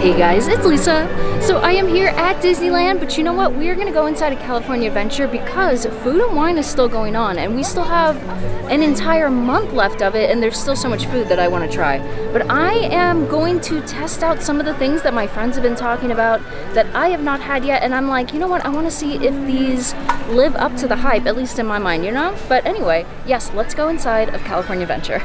Hey guys, it's Lisa. So I am here at Disneyland, but you know what? We are gonna go inside of California Adventure because Food and Wine is still going on and we still have an entire month left of it and there's still so much food that I wanna try. But I am going to test out some of the things that my friends have been talking about that I have not had yet, and I'm like, you know what? I wanna see if these live up to the hype, at least in my mind, you know? But anyway, yes, let's go inside of California Adventure.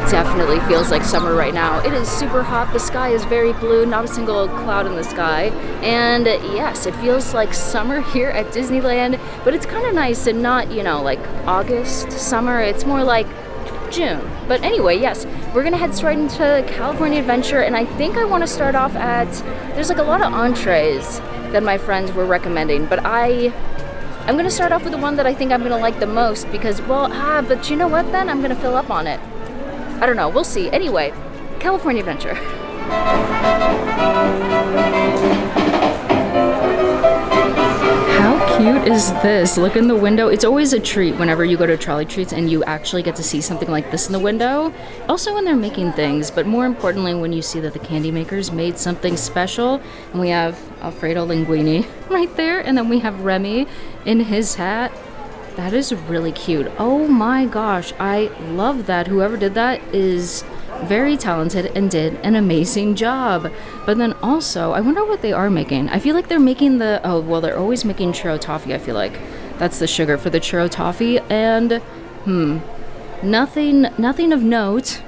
Definitely feels like summer right now. It is super hot, the sky is very blue, not a single cloud in the sky, and yes, it feels like summer here at Disneyland, but it's kind of nice and not, you know, like August summer, it's more like June. But anyway, yes, we're gonna head straight into California Adventure, and I think I want to start off at, there's like a lot of entrees that my friends were recommending, but I'm gonna start off with the one that I think I'm gonna like the most because, well, but you know what then? I'm gonna fill up on it. I don't know, we'll see. Anyway, California Adventure. How cute is this? Look in the window. It's always a treat whenever you go to Trolley Treats and you actually get to see something like this in the window. Also when they're making things, but more importantly when you see that the candy makers made something special. And we have Alfredo Linguini right there, and then we have Remy in his hat. That is really cute. Oh my gosh, I love that. Whoever did that is very talented and did an amazing job. But then also, I wonder what they are making. I feel like they're making they're always making churro toffee, I feel like. That's the sugar for the churro toffee. And, nothing of note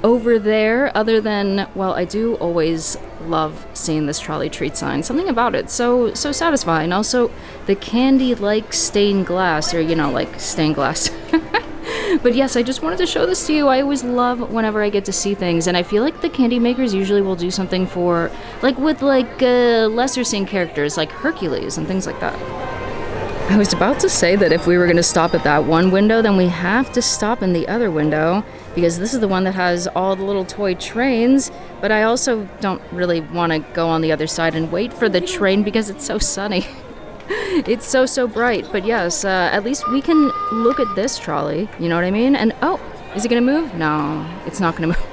over there other than, well, I do always love seeing this Trolley Treat sign. Something about it so satisfying. Also the candy like stained glass, or you know, like stained glass. But yes, I just wanted to show this to you. I always love whenever I get to see things, and I feel like the candy makers usually will do something for with lesser seen characters like Hercules and things like that. I was about to say that if we were going to stop at that one window, then we have to stop in the other window, because this is the one that has all the little toy trains, but I also don't really want to go on the other side and wait for the train because it's so sunny. It's so bright. But yes, at least we can look at this trolley, you know what I mean? And oh, is it going to move? No, it's not going to move.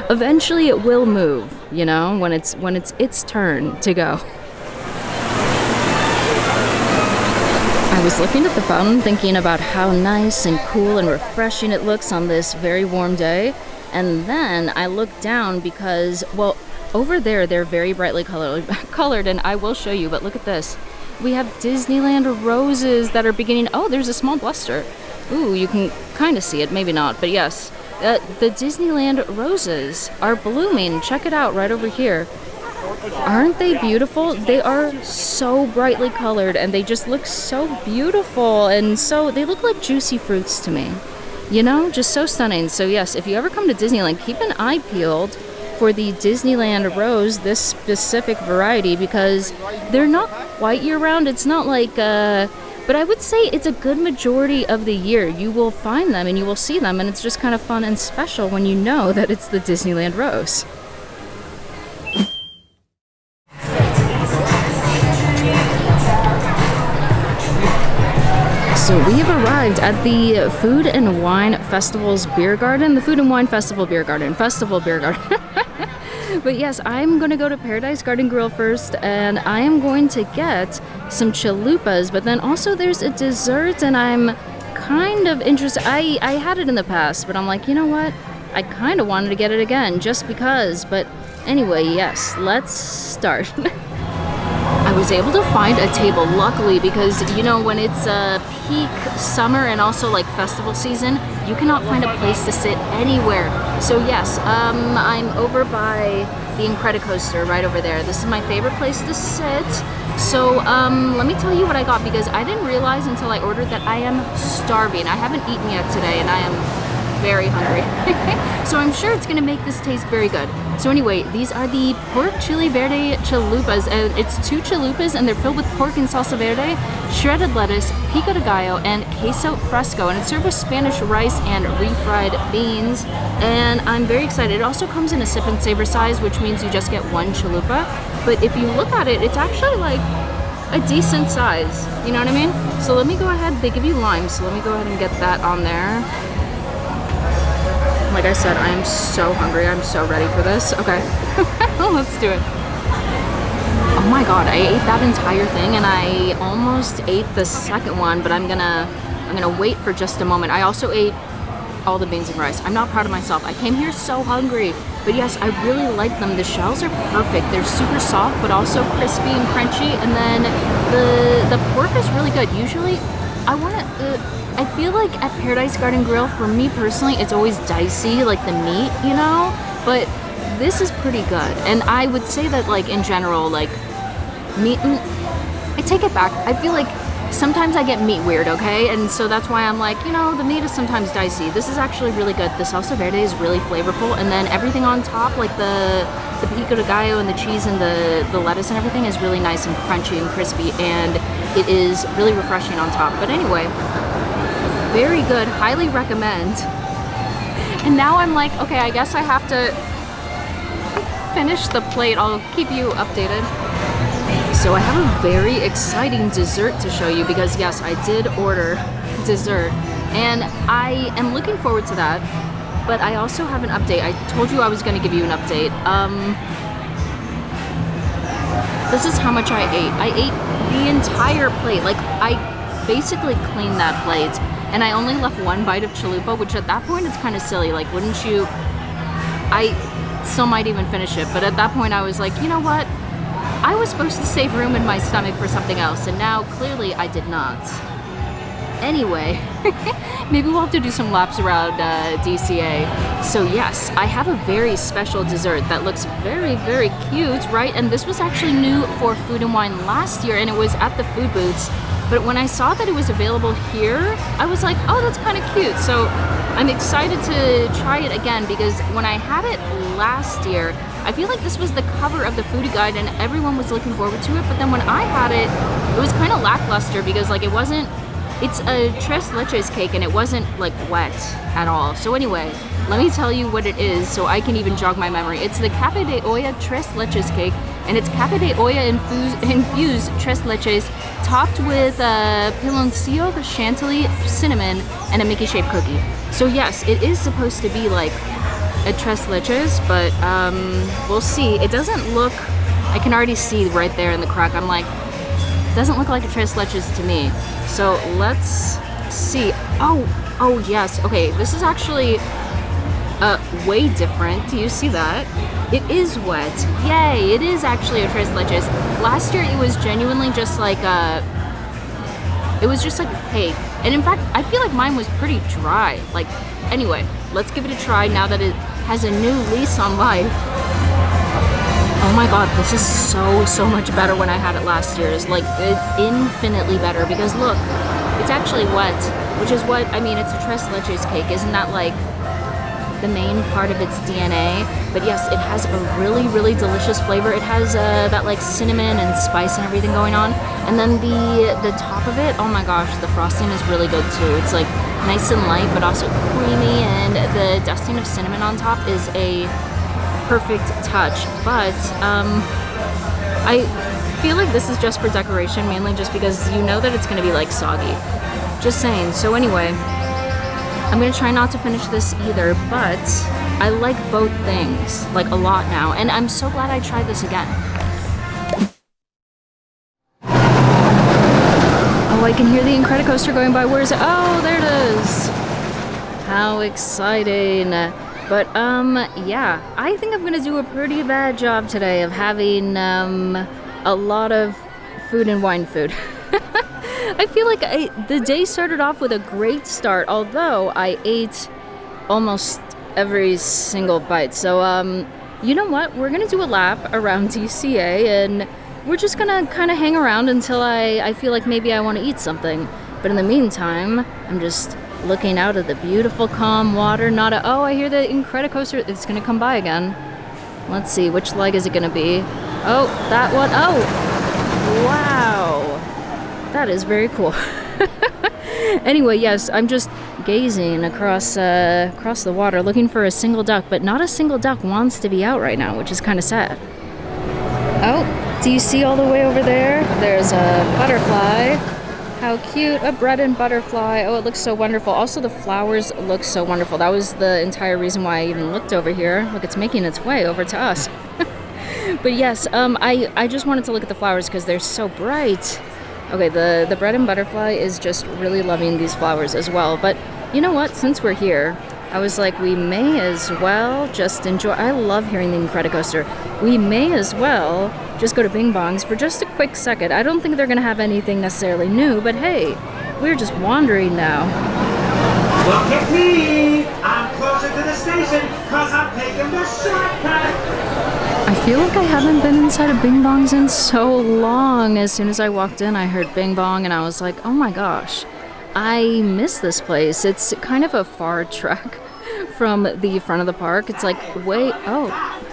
Eventually it will move, you know, when it's its turn to go. I was looking at the fountain thinking about how nice and cool and refreshing it looks on this very warm day, and then I looked down because, well, over there they're very brightly colored, and I will show you, but look at this. We have Disneyland roses that are beginning. Oh, there's a small bluster. Ooh, you can kind of see it, maybe not, but yes. The Disneyland roses are blooming. Check it out right over here. Aren't they beautiful? They are so brightly colored and they just look so beautiful, and so they look like juicy fruits to me. You know, just so stunning. So yes, if you ever come to Disneyland, keep an eye peeled for the Disneyland rose, this specific variety, because they're not quite year-round. It's not like, but I would say it's a good majority of the year. You will find them and you will see them, and it's just kind of fun and special when you know that it's the Disneyland rose. So we have arrived at the Food and Wine Festival's Beer Garden, the Food and Wine Festival Beer Garden, But yes, I'm going to go to Paradise Garden Grill first, and I am going to get some chalupas, but then also there's a dessert, and I'm kind of interested. I had it in the past, but I'm like, you know what? I kind of wanted to get it again, just because. But anyway, yes, let's start. I was able to find a table, luckily, because, you know, when it's peak summer and also like festival season, you cannot find a place to sit anywhere. So yes, I'm over by the Incredicoaster right over there. This is my favorite place to sit. So let me tell you what I got, because I didn't realize until I ordered that I am starving. I haven't eaten yet today and I am very hungry. So I'm sure it's gonna make this taste very good. So anyway, these are the pork chili verde chalupas, and it's 2 chalupas and they're filled with pork and salsa verde, shredded lettuce, pico de gallo, and queso fresco, and it's served with Spanish rice and refried beans, and I'm very excited. It also comes in a sip and savor size, which means you just get 1 chalupa, but if you look at it, it's actually like a decent size. You know what I mean? So let me go ahead, they give you lime, so let me go ahead and get that on there. Like I said, I am so hungry. I'm so ready for this. Okay, let's do it. Oh my god, I ate that entire thing and I almost ate the second one, but I'm gonna wait for just a moment. I also ate all the beans and rice. I'm not proud of myself. I came here so hungry. But yes, I really like them. The shells are perfect. They're super soft, but also crispy and crunchy. And then the pork is really good. Usually, I feel like at Paradise Garden Grill, for me personally, it's always dicey, like the meat, you know? But this is pretty good. And I would say that, like, in general, like, meat, I take it back. I feel like sometimes I get meat weird, okay? And so that's why I'm like, you know, the meat is sometimes dicey. This is actually really good. The salsa verde is really flavorful. And then everything on top, like the pico de gallo and the cheese and the lettuce and everything is really nice and crunchy and crispy. And it is really refreshing on top. But anyway, very good. Highly recommend. And now I'm like, okay, I guess I have to finish the plate. I'll keep you updated. So I have a very exciting dessert to show you because yes, I did order dessert and I am looking forward to that, but I also have an update. I told you I was going to give you an update. This is how much I ate. I ate the entire plate. Like, I basically cleaned that plate and I only left one bite of chalupa, which at that point it's kind of silly. Like, wouldn't you? I still might even finish it, but at that point I was like, you know what? I was supposed to save room in my stomach for something else, and now clearly I did not. Anyway, maybe we'll have to do some laps around DCA. So yes, I have a very special dessert that looks very, very cute, right? And this was actually new for Food and Wine last year, and it was at the food booths. But when I saw that it was available here, I was like, oh, that's kind of cute. So I'm excited to try it again because when I had it last year, I feel like this was the cover of the foodie guide and everyone was looking forward to it. But then when I had it, it was kind of lackluster because like it wasn't, it's a tres leches cake and it wasn't like wet at all. So anyway, let me tell you what it is so I can even jog my memory. It's the Café de Olla tres leches cake and it's Café de Olla infused tres leches topped with piloncillo, the chantilly, cinnamon, and a Mickey-shaped cookie. So yes, it is supposed to be like a tres leches, but we'll see. It doesn't look, I can already see right there in the crack. I'm like, it doesn't look like a tres leches to me. So let's see. Oh yes. Okay, this is actually way different. Do you see that? It is wet. Yay! It is actually a tres leches. Last year it was genuinely just like a cake. And in fact, I feel like mine was pretty dry. Like, anyway, let's give it a try now that it has a new lease on life. Oh my god, this is so much better when I had it last year. It's like infinitely better because look, it's actually wet, which is what, I mean, it's a tres leches cake. Isn't that like the main part of its DNA? But yes, it has a really, really delicious flavor. It has that like cinnamon and spice and everything going on. And then the top of it, oh my gosh, the frosting is really good too. It's like nice and light, but also creamy, and the dusting of cinnamon on top is a perfect touch. But I feel like this is just for decoration, mainly just because you know that it's gonna be like soggy. Just saying. So anyway, I'm gonna try not to finish this either, but I like both things like a lot now, and I'm so glad I tried this again. Oh, I can hear the Incredicoaster going by. Where is it? Oh, there it is. How exciting. But yeah, I think I'm gonna do a pretty bad job today of having a lot of food and wine food. I feel like the day started off with a great start, although I ate almost every single bite. So you know what? We're gonna do a lap around DCA and we're just gonna kind of hang around until I feel like maybe I want to eat something. But in the meantime, I'm just looking out at the beautiful calm water. Oh, I hear the Incredicoaster. It's gonna come by again. Let's see, which leg is it gonna be? Oh, that one. Oh, wow. That is very cool. Anyway, yes, I'm just gazing across the water, looking for a single duck, but not a single duck wants to be out right now, which is kind of sad. Oh, Do you see all the way over there? There's a butterfly. How cute, a bread and butterfly. Oh, it looks so wonderful. Also, the flowers look so wonderful. That was the entire reason why I even looked over here. Look, it's making its way over to us. But yes, I just wanted to look at the flowers because they're so bright. Okay, the bread and butterfly is just really loving these flowers as well. But you know what? Since we're here, I was like, we may as well just enjoy. I love hearing the Incredicoaster. We may as well just go to Bing Bong's for just a quick second. I don't think they're going to have anything necessarily new, but hey, we're just wandering now. Look at me! I'm closer to the station because I'm taking the shortcut! I feel like I haven't been inside of Bing Bong's in so long. As soon as I walked in, I heard Bing Bong and I was like, oh my gosh, I miss this place. It's kind of a far trek from the front of the park. It's like, wait, oh.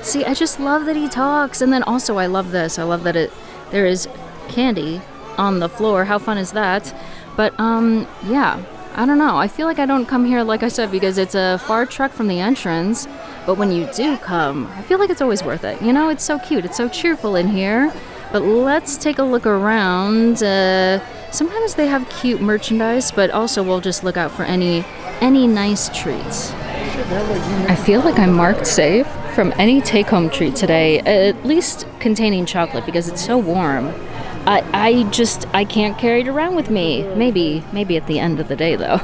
See, I just love that he talks. And then also I love this. I love that there is candy on the floor. How fun is that? But yeah, I don't know. I feel like I don't come here, like I said, because it's a far trek from the entrance. But when you do come, I feel like it's always worth it. You know, it's so cute. It's so cheerful in here. But let's take a look around. Sometimes they have cute merchandise, but also we'll just look out for any nice treats. I feel like I'm marked safe from any take-home treat today, at least containing chocolate, because it's so warm. I can't carry it around with me. Maybe at the end of the day, though.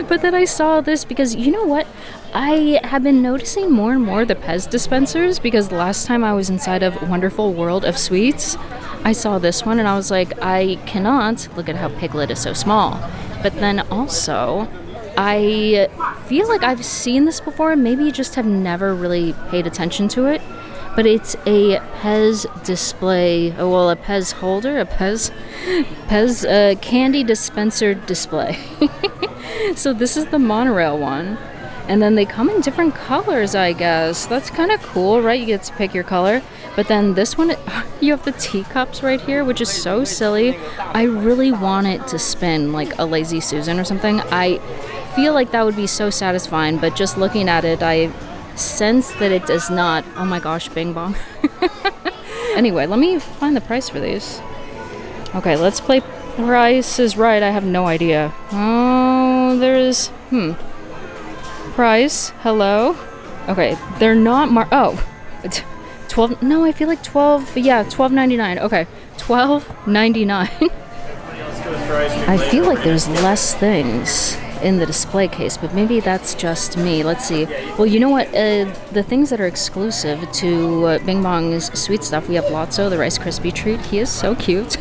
But then I saw this because, you know what? I have been noticing more and more the Pez dispensers, because the last time I was inside of Wonderful World of Sweets, I saw this one and I was like, I cannot. Look at how Piglet is so small. But then also, I feel like I've seen this before, maybe just have never really paid attention to it. But it's a Pez display, well, a Pez holder, a Pez candy dispenser display. So this is the monorail one. And then they come in different colors, I guess. That's kind of cool, right? You get to pick your color. But then this one, you have the teacups right here, which is so silly. I really want it to spin like a Lazy Susan or something. I feel like that would be so satisfying, but just looking at it, I sense that it does not. Oh my gosh, Bing Bong. Anyway, let me find the price for these. Okay, let's play Price is Right. I have no idea. Oh, there's price. Hello. Okay, they're not oh, it's 12. No, I feel like 12. Yeah, $12.99. Okay, $12.99. I feel like there's less things in the display case, but maybe that's just me. Let's see. Well, you know what? The things that are exclusive to Bing Bong's sweet stuff, we have Lotso, the Rice Krispie treat. He is so cute.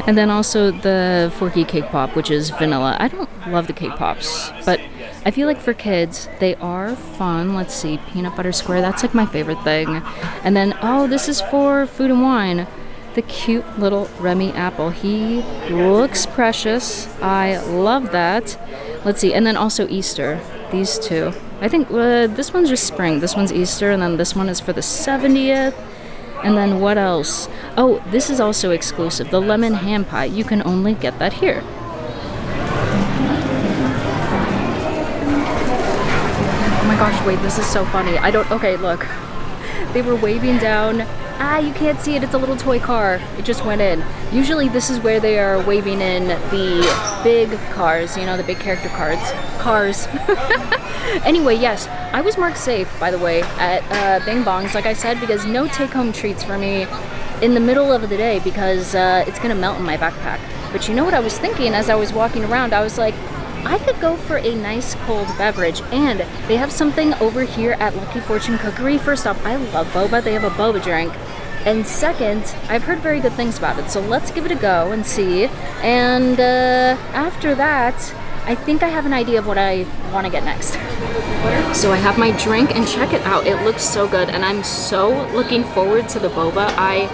And then also the Forky Cake Pop, which is vanilla. I don't love the cake pops, but I feel like for kids, they are fun. Let's see, peanut butter square, that's like my favorite thing. And then, oh, this is for Food and Wine. The cute little Remy apple. He looks precious. I love that. Let's see, and then also Easter. These two. I think this one's just spring. This one's Easter, and then this one is for the 70th. And then what else? Oh, this is also exclusive. The lemon ham pie. You can only get that here. Oh my gosh, wait, this is so funny. Okay, look. They were waving down. You can't see it. It's a little toy car. It just went in. Usually this is where they are waving in the big cars, you know, the big character cars. Anyway, yes, I was marked safe, by the way, at Bing Bong's, like I said, because no take-home treats for me in the middle of the day because it's going to melt in my backpack. But you know what I was thinking as I was walking around? I was like, I could go for a nice cold beverage, and they have something over here at Lucky Fortune Cookery. First off, I love boba. They have a boba drink. And second, I've heard very good things about it, so let's give it a go and see. And after that, I think I have an idea of what I want to get next. So I have my drink, and check it out. It looks so good, and I'm so looking forward to the boba. I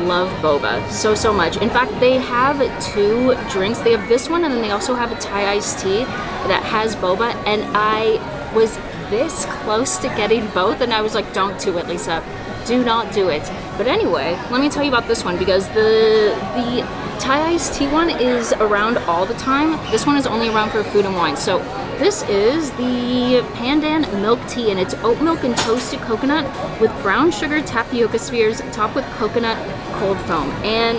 love boba so much. In fact, they have two drinks. They have this one, and then they also have a Thai iced tea that has boba, and I was this close to getting both, and I was like, don't do it, Lisa. Do not do it. But anyway, let me tell you about this one, because the Thai iced tea one is around all the time. This one is only around for food and wine. So this is the Pandan milk tea, and it's oat milk and toasted coconut with brown sugar tapioca spheres topped with coconut cold foam. And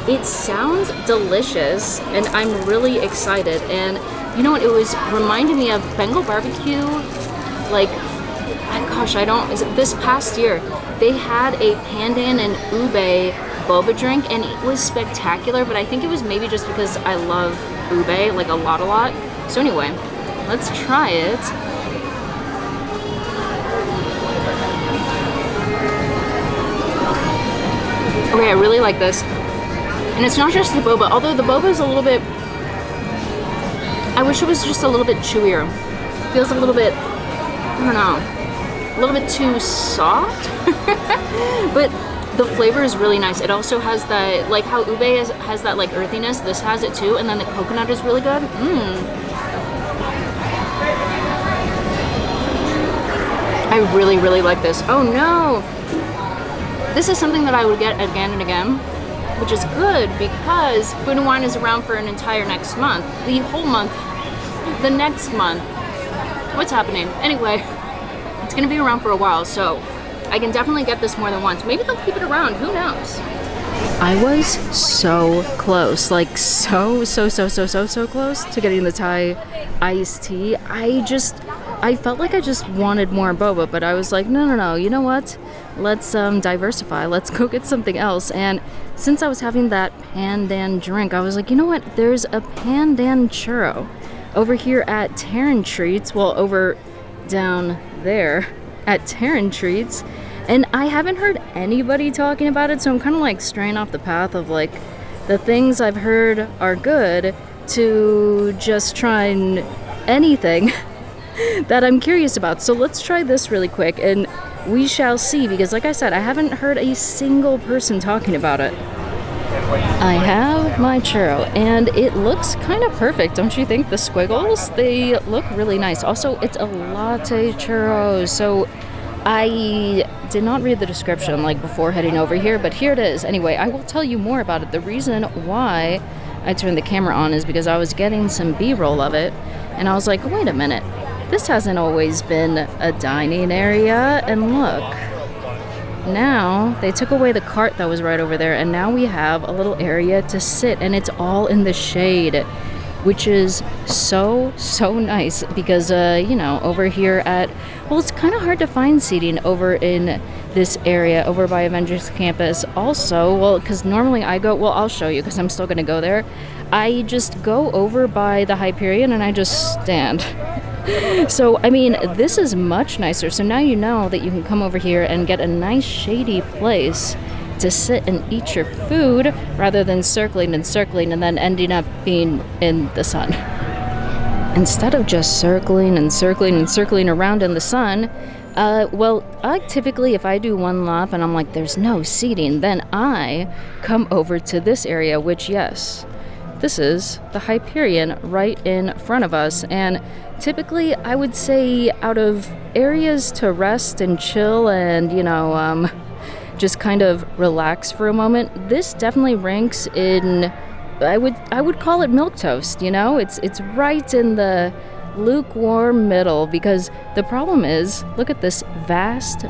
it sounds delicious, and I'm really excited. And you know what? It was reminding me of Bengal barbecue. Like, gosh, this past year, they had a Pandan and ube boba drink, and it was spectacular, but I think it was maybe just because I love ube, like a lot. So anyway, let's try it. Okay, I really like this. And it's not just the boba, although the boba is a little bit, I wish it was just a little bit chewier. It feels a little bit, I don't know, a little bit too soft. But the flavor is really nice. It also has that, like how ube has that like earthiness, this has it too, and then the coconut is really good. I really, really like this. Oh no! This is something that I would get again and again, which is good because Food and Wine is around for an entire next month. The whole month. The next month. What's happening? Anyway, it's gonna be around for a while, so I can definitely get this more than once. Maybe they'll keep it around, who knows? I was so close, like so close to getting the Thai iced tea. I felt like I just wanted more boba, but I was like, no, you know what? Let's diversify, let's go get something else. And since I was having that Pandan drink, I was like, you know what? There's a Pandan churro over here at Terran Treats, well, over down there at Terran Treats, and I haven't heard anybody talking about it, so I'm kind of like straying off the path of like the things I've heard are good to just trying anything that I'm curious about. So let's try this really quick and we shall see, because like I said, I haven't heard a single person talking about it. I have my churro and it looks kind of perfect, don't you think? The squiggles, they look really nice. Also, it's a latte churro, so I did not read the description like before heading over here, but here it is. Anyway, I will tell you more about it. The reason why I turned the camera on is because I was getting some B-roll of it and I was like, wait a minute, this hasn't always been a dining area, and look. Now, they took away the cart that was right over there, and now we have a little area to sit, and it's all in the shade, which is so nice because, you know, over here at, well, it's kind of hard to find seating over in this area, over by Avengers Campus. Also, well, because normally I go, well, I'll show you because I'm still going to go there. I just go over by the Hyperion and I just stand. So, I mean, this is much nicer. So now you know that you can come over here and get a nice shady place to sit and eat your food rather than circling and then ending up being in the sun. Instead of just circling around in the sun, well, I typically, if I do one lap and I'm like, there's no seating, then I come over to this area, which, yes, this is the Hyperion right in front of us. And typically, I would say out of areas to rest and chill and, you know, just kind of relax for a moment, this definitely ranks in, I would call it milquetoast, you know? It's right in the lukewarm middle, because the problem is, look at this vast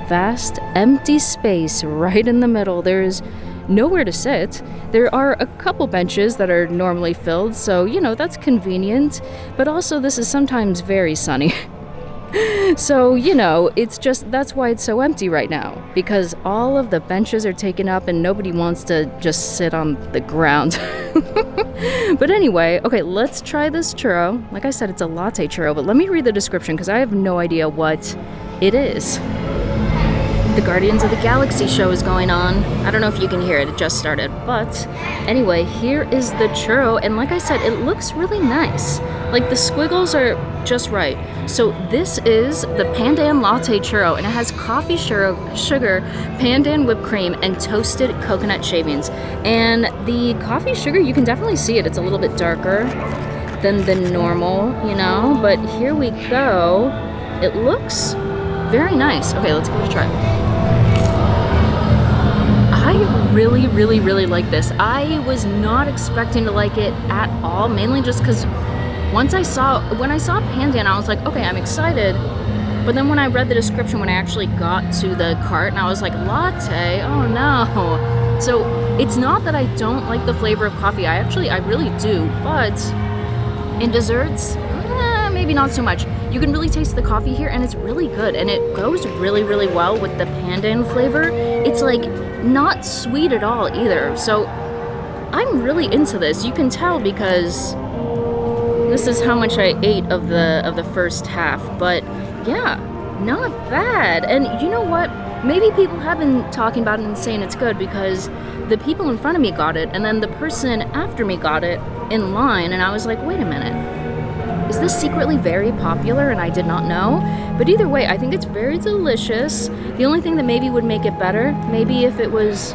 empty space right in the middle. There's nowhere to sit. There are a couple benches that are normally filled, so, you know, that's convenient, but also this is sometimes very sunny. So, you know, it's just, that's why it's so empty right now, because all of the benches are taken up and nobody wants to just sit on the ground. But anyway, okay, let's try this churro. Like I said, it's a latte churro, but let me read the description because I have no idea what it is. The Guardians of the Galaxy show is going on. I don't know if you can hear it, it just started. But anyway, here is the churro, and like I said, it looks really nice. Like the squiggles are just right. So this is the Pandan Latte churro, and it has coffee sugar, Pandan whipped cream, and toasted coconut shavings. And the coffee sugar, you can definitely see it. It's a little bit darker than the normal, you know? But here we go. It looks very nice. Okay, let's give it a try. I really, really, really like this. I was not expecting to like it at all, mainly just because when I saw Pandan, I was like, okay, I'm excited. But then when I read the description, when I actually got to the cart, and I was like, latte, oh no. So it's not that I don't like the flavor of coffee. I really do. But in desserts, maybe not so much. You can really taste the coffee here, and it's really good, and it goes really, really well with the Pandan flavor. It's like not sweet at all either. So I'm really into this. You can tell because this is how much I ate of the first half. But yeah, not bad. And you know what? Maybe people have been talking about it and saying it's good because the people in front of me got it, and then the person after me got it in line, and I was like, wait a minute. Is this secretly very popular and I did not know? But either way, I think it's very delicious. The only thing that maybe would make it better, maybe if it was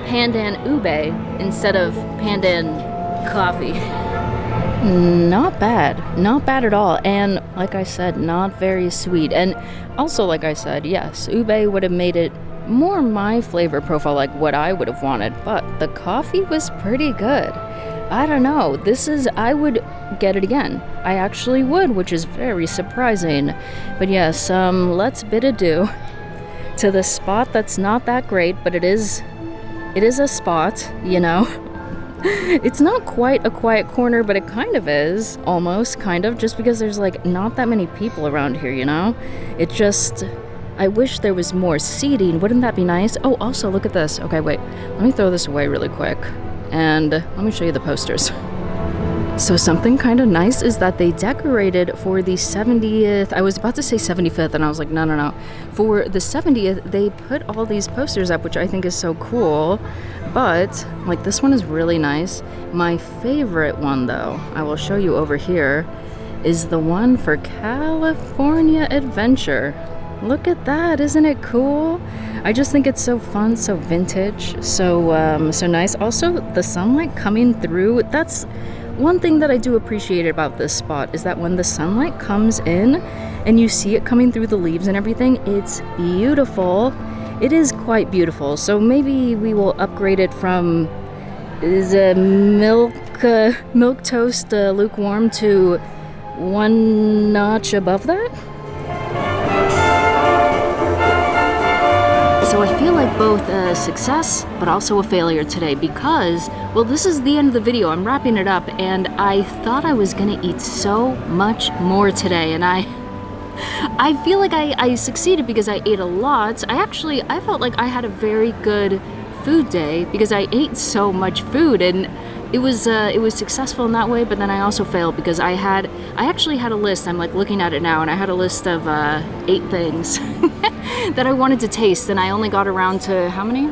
Pandan ube instead of Pandan coffee. Not bad. Not bad at all. And like I said, not very sweet. And also, like I said, yes, ube would have made it more my flavor profile, like what I would have wanted. But the coffee was pretty good. I don't know. I would get it again. I actually would, which is very surprising. But yes, let's bid adieu to the spot that's not that great, but it is a spot, you know. It's not quite a quiet corner, but it kind of is, almost, kind of, just because there's like not that many people around here, you know. I wish there was more seating. Wouldn't that be nice? Oh, also, look at this. Okay, wait. Let me throw this away really quick. And let me show you the posters. So something kind of nice is that they decorated for the 70th, I was about to say 75th, and I was like, no. For the 70th, they put all these posters up, which I think is so cool. But, like, this one is really nice. My favorite one, though, I will show you over here, is the one for California Adventure. Look at that, isn't it cool? I just think it's so fun, so vintage, so nice. Also, the sunlight coming through, that's one thing that I do appreciate about this spot, is that when the sunlight comes in and you see it coming through the leaves and everything, it's beautiful. It is quite beautiful. So maybe we will upgrade it from milk toast lukewarm to one notch above that. So I feel like both a success, but also a failure today because, well, this is the end of the video. I'm wrapping it up, and I thought I was gonna eat so much more today, and I feel like I succeeded because I ate a lot. I felt like I had a very good food day because I ate so much food, and it was successful in that way, but then I also failed because I actually had a list. I'm like looking at it now, and I had a list of 8 things that I wanted to taste, and I only got around to how many?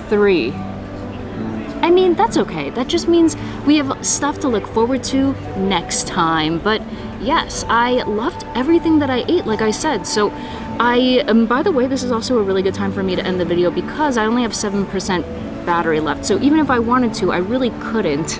3. I mean, that's okay. That just means we have stuff to look forward to next time. But yes, I loved everything that I ate, like I said. So by the way, this is also a really good time for me to end the video because I only have 7% battery left. So even if I wanted to, I really couldn't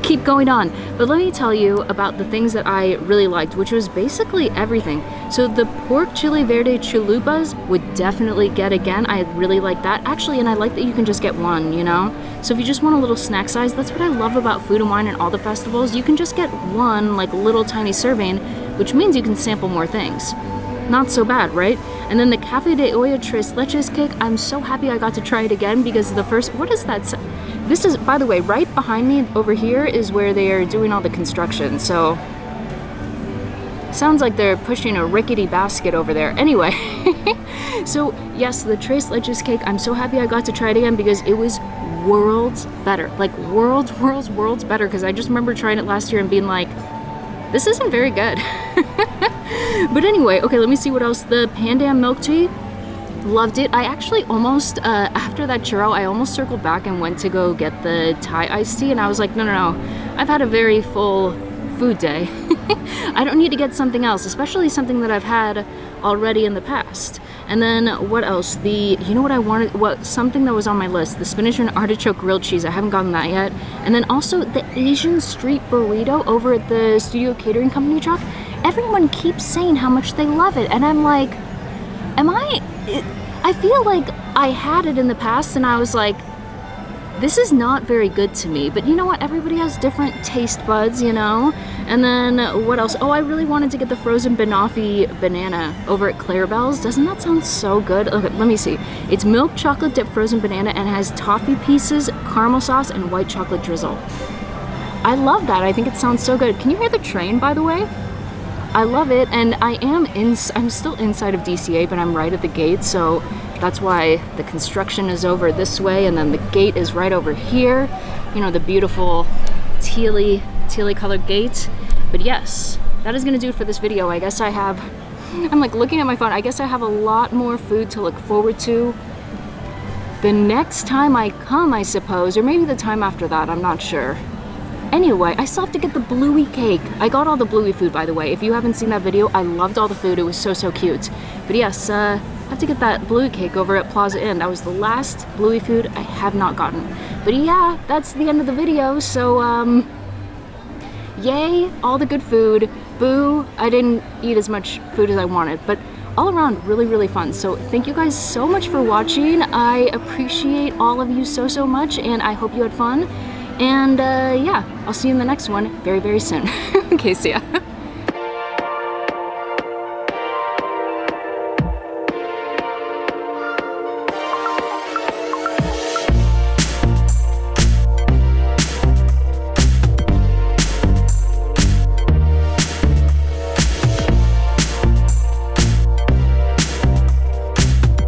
keep going on. But let me tell you about the things that I really liked, which was basically everything. So the pork chile verde chalupas would definitely get again. I really like that. Actually, and I like that you can just get one, you know? So if you just want a little snack size, that's what I love about Food and Wine and all the festivals. You can just get one, like, little tiny serving, which means you can sample more things. Not so bad, right? And then the Café de Olla Tres Leches cake, I'm so happy I got to try it again because the first, what is that? This is, by the way, right behind me over here is where they are doing all the construction. So, sounds like they're pushing a rickety basket over there. Anyway, so yes, the Tres Leches cake, I'm so happy I got to try it again because it was worlds better. Like worlds better because I just remember trying it last year and being like, this isn't very good. But anyway, okay, let me see what else. The Pandan milk tea, loved it. I actually almost, after that churro, I almost circled back and went to go get the Thai iced tea, and I was like, no, I've had a very full food day. I don't need to get something else, especially something that I've had already in the past. And then what else? You know what I wanted? Something that was on my list, the spinach and artichoke grilled cheese. I haven't gotten that yet. And then also the Asian street burrito over at the Studio Catering Company truck. Everyone keeps saying how much they love it, and I'm like, I feel like I had it in the past and I was like, this is not very good to me. But you know what? Everybody has different taste buds, you know? And then what else? Oh, I really wanted to get the frozen banoffee banana over at Clarabelle's. Doesn't that sound so good? Okay, let me see. It's milk chocolate dipped frozen banana and has toffee pieces, caramel sauce, and white chocolate drizzle. I love that. I think it sounds so good. Can you hear the train, by the way? I love it, and I'm still inside of DCA, but I'm right at the gate, so that's why the construction is over this way, and then the gate is right over here. You know, the beautiful tealy colored gate. But yes, that is gonna do it for this video. I guess I'm like looking at my phone. I guess I have a lot more food to look forward to the next time I come, I suppose, or maybe the time after that, I'm not sure. Anyway, I still have to get the bluey cake. I got all the bluey food, by the way. If you haven't seen that video, I loved all the food. It was so, so cute. But yes, I have to get that bluey cake over at Plaza Inn. That was the last bluey food I have not gotten. But yeah, that's the end of the video. So, yay, all the good food. Boo, I didn't eat as much food as I wanted. But all around, really, really fun. So thank you guys so much for watching. I appreciate all of you so, so much. And I hope you had fun. And yeah, I'll see you in the next one very, very soon. Okay, see ya.